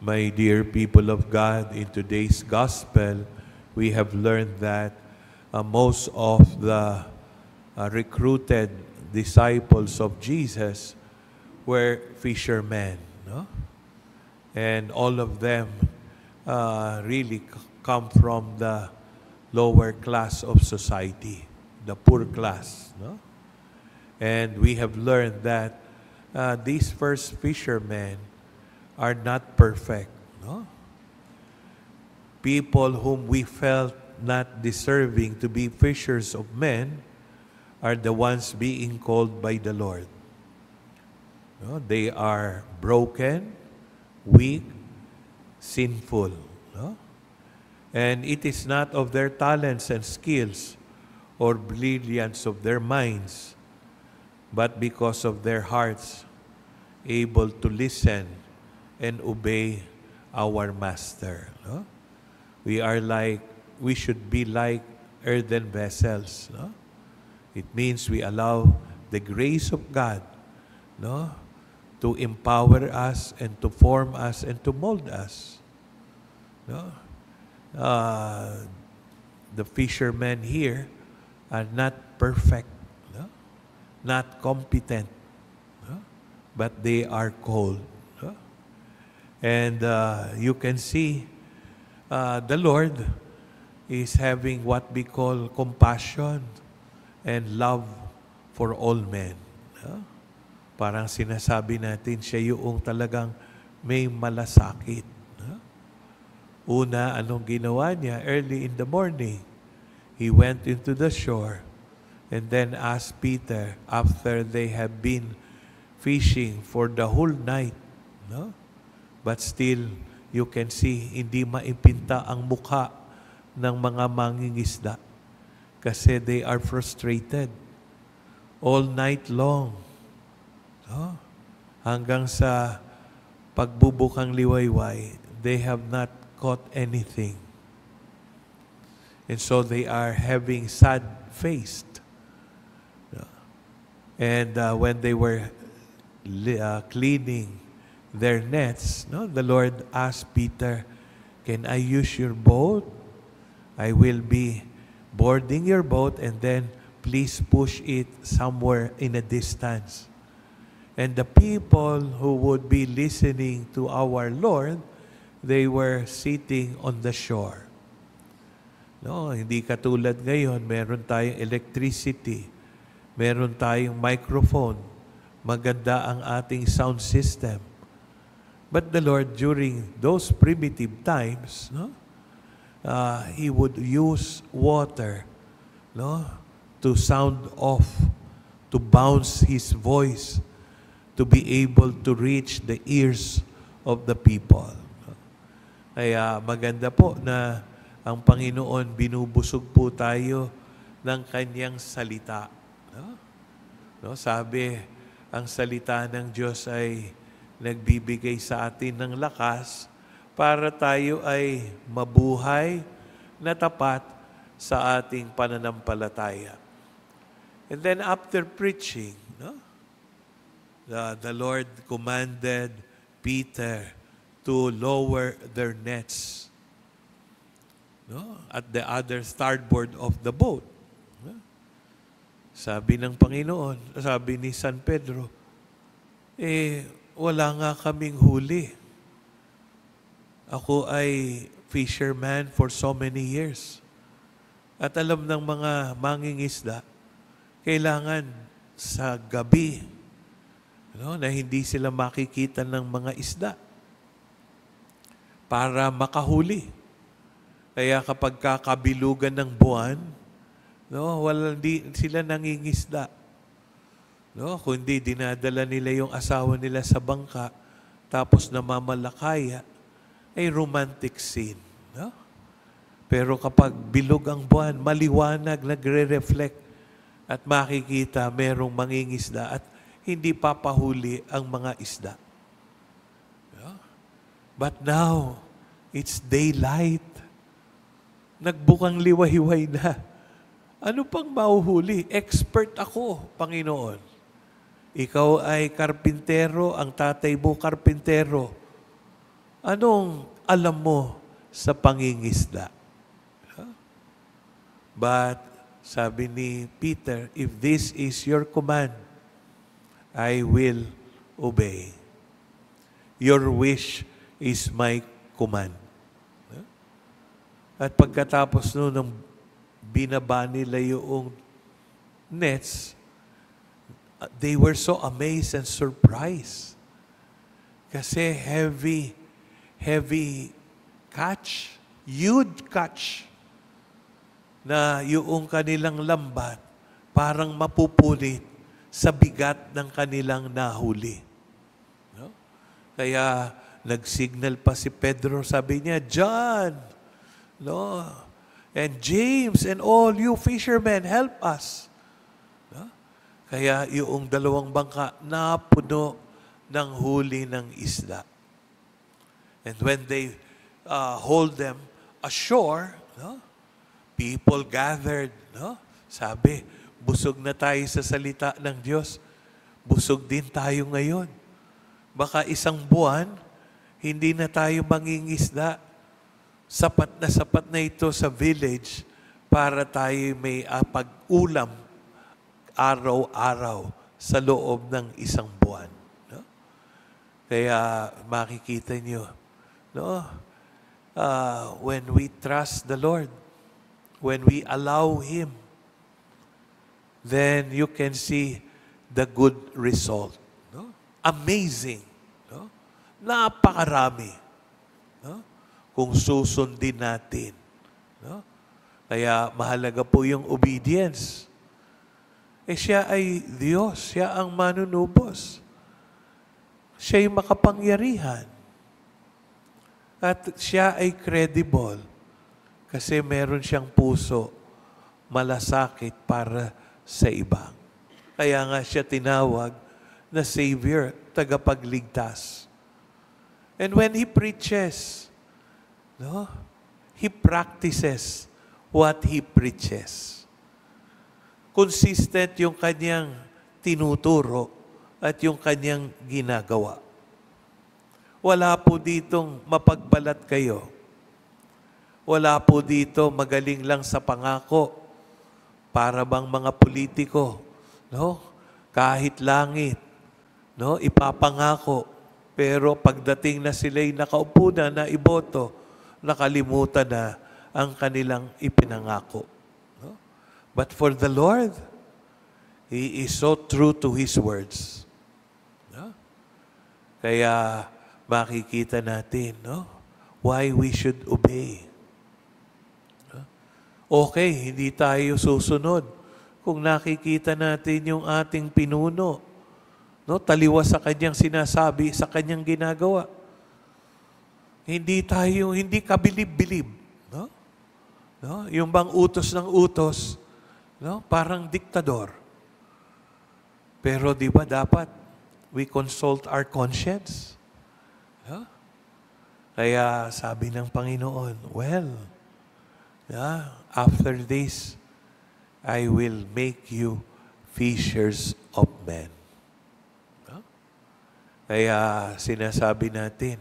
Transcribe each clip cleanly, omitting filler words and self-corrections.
My dear people of God, in today's gospel, we have learned that most of the recruited disciples of Jesus were fishermen, no? And all of them really come from the lower class of society, the poor class, no? And we have learned that these first fishermen are not perfect, no? People whom we felt not deserving to be fishers of men are the ones being called by the Lord. No? They are broken, weak, sinful. No? And it is not of their talents and skills or brilliance of their minds, but because of their hearts able to listen and obey our Master. No? We should be like earthen vessels. No? It means we allow the grace of God, no, to empower us and to form us and to mold us. No? The fishermen here are not perfect, no? Not competent, no? But they are called. No? And you can see the Lord is having what we call compassion and love for all men. No? Parang sinasabi natin, siya yung talagang may malasakit. No? Una, anong ginawa niya? Early in the morning, he went into the shore and then asked Peter, after they have been fishing for the whole night, no? But still, you can see, hindi maipinta ang mukha ng mga mangingisda kasi they are frustrated all night long. No? Hanggang sa pagbubukang liwayway, they have not caught anything. And so they are having sad-faced. No? And when they were cleaning their nets, no, the Lord asked Peter, "Can I use your boat? I will be boarding your boat and then please push it somewhere in a distance." And the people who would be listening to our Lord, they were sitting on the shore. No, hindi katulad ngayon, meron tayong electricity, meron tayong microphone, maganda ang ating sound system. But the Lord, during those primitive times, no, He would use water, no, to sound off, to bounce His voice, to be able to reach the ears of the people. Kaya maganda po na ang Panginoon binubusog po tayo ng Kanyang salita. No? No, sabi, ang salita ng Diyos ay nagbibigay sa atin ng lakas para tayo ay mabuhay na tapat sa ating pananampalataya. And then after preaching, no, the Lord commanded Peter to lower their nets, no, at the other starboard of the boat. No? Sabi ng Panginoon, sabi ni San Pedro, wala nga kaming huli. Ako ay fisherman for so many years. At alam ng mga mangingisda, kailangan sa gabi, no, na hindi sila makikita ng mga isda para makahuli. Kaya kapag kakabilugan ng buwan, no, di sila nangingisda. No, kundi dinadala nila yung asawa nila sa bangka, tapos namamalakaya, ay romantic scene. No? Pero kapag bilog ang buwan, maliwanag, nagre-reflect, at makikita merong mangingisda at hindi papahuli ang mga isda. No? But now, it's daylight. Nagbukang liwahiway na. Ano pang mauhuli? Expert ako, Panginoon. Ikaw ay karpintero, ang tatay mo karpintero. Anong alam mo sa pangingisda? But, sabi ni Peter, if this is your command, I will obey. Your wish is my command. At pagkatapos nung binaba nila yung nets, they were so amazed and surprised. Kasi heavy catch, huge catch, na yung kanilang lambat parang mapupulit sa bigat ng kanilang nahuli. No? Kaya nag-signal pa si Pedro, sabi niya, John, no? And James and all you fishermen, help us. No? Kaya yung dalawang bangka napuno ng huli ng isda. And when they hold them ashore, no? People gathered, no? Sabi, busog na tayo sa salita ng Diyos. Busog din tayo ngayon. Baka isang buwan, hindi na tayo mangingisda. Sapat na ito sa village para tayo may pag-ulam araw-araw sa loob ng isang buwan. No? Kaya makikita nyo, no? When we trust the Lord, when we allow Him, then you can see the good result. No? Amazing. No? Napakarami. No? Kung susundin natin. No? Kaya mahalaga po yung obedience. Siya ay Diyos. Siya ang manunubos. Siya ay makapangyarihan. At siya ay credible. Kasi meron siyang puso malasakit para sa iba. Kaya nga siya tinawag na Savior, tagapagligtas. And when He preaches, no, He practices what He preaches. Consistent yung kanyang tinuturo at yung kanyang ginagawa. Wala po ditong mapagbalat kayo. Wala po dito magaling lang sa pangako. Para bang mga politiko, no? Kahit langit, no? Ipapangako. Pero pagdating na sila'y nakaupo na iboto, nakalimutan na ang kanilang ipinangako. No? But for the Lord, He is so true to His words. No? Kaya makikita natin, no? Why we should obey. Okay, hindi tayo susunod kung nakikita natin yung ating pinuno, no, taliwas sa kanyang sinasabi, sa kanyang ginagawa. Hindi kabilib-bilib, no? No? Yung bang utos ng utos, no, parang diktador. Pero di ba dapat we consult our conscience? No? Kaya sabi ng Panginoon, well, after this, I will make you fishers of men. No? Kaya sinasabi natin,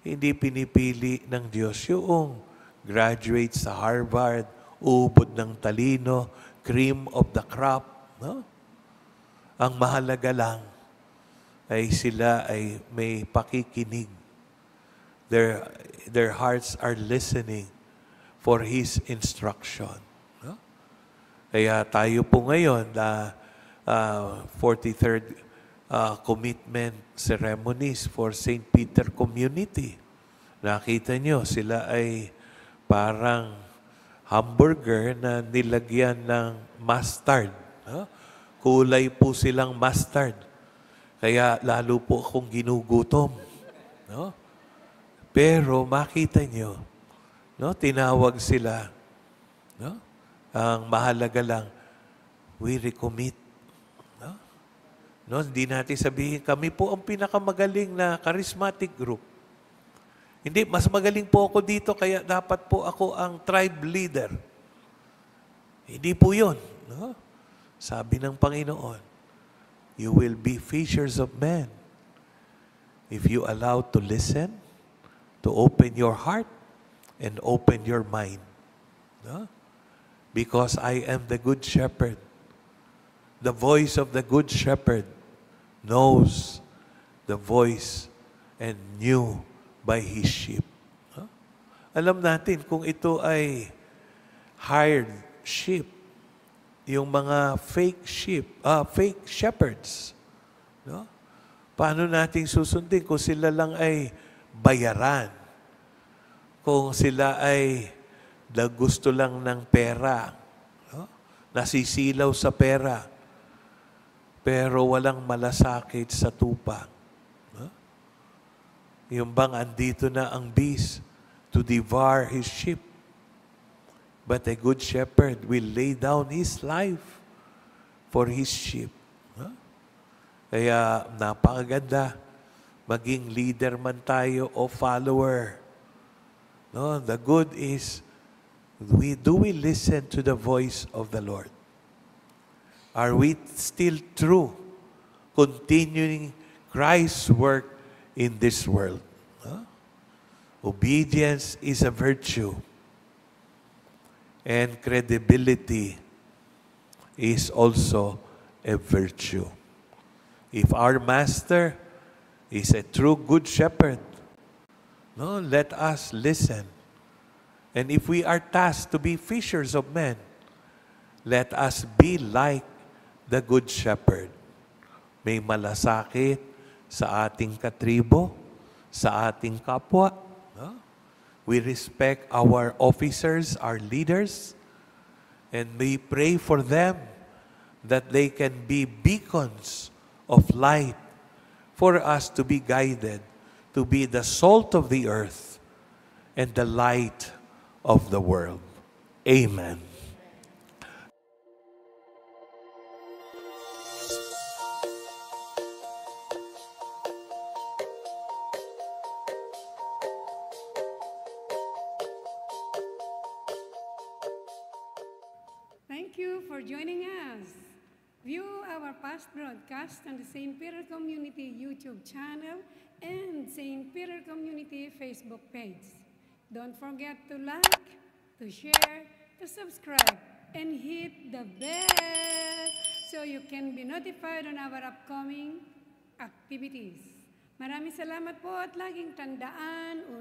hindi pinipili ng Diyos yung graduate sa Harvard, ubod ng talino, cream of the crop. No? Ang mahalaga lang ay sila ay may pakikinig. Their hearts are listening for His instruction. No? Kaya tayo po ngayon, 43rd commitment ceremonies for St. Peter Community. Nakita nyo, sila ay parang hamburger na nilagyan ng mustard. No? Kulay po silang mustard. Kaya lalo po akong ginugutom. No? Pero makita nyo, no, tinawag sila. No? Ang mahalaga lang, we recommit. No? No, hindi natin sabihin, kami po ang pinakamagaling na charismatic group. Hindi, mas magaling po ako dito, kaya dapat po ako ang tribe leader. Hindi po yun. No? Sabi ng Panginoon, you will be fishers of men if you allow to listen, to open your heart and open your mind. No? Because I am the good shepherd. The voice of the good shepherd knows the voice and knew by his sheep. No? Alam natin kung ito ay hired sheep, yung mga fake sheep, fake shepherds. No? Paano nating susundin kung sila lang ay bayaran? Kung sila ay gusto lang ng pera, no? Nasisilaw sa pera, pero walang malasakit sa tupa. No? Yung bang andito na ang beast to devour his sheep. But a good shepherd will lay down his life for his sheep. No? Kaya napakaganda maging leader man tayo o follower. No, the good is do we listen to the voice of the Lord? Are we still true, continuing Christ's work in this world? No? Obedience is a virtue, and credibility is also a virtue. If our master is a true good shepherd, no, let us listen. And if we are tasked to be fishers of men, let us be like the good shepherd. May malasakit sa ating katribo, sa ating kapwa. No? We respect our officers, our leaders, and we pray for them that they can be beacons of light for us to be guided, to be the salt of the earth and the light of the world. Amen. Thank you for joining us. View our past broadcast on the St. Peter Community YouTube channel and St. Peter Community Facebook page. Don't forget to like, to share, to subscribe, and hit the bell so you can be notified on our upcoming activities. Maraming salamat po at laging tandaan,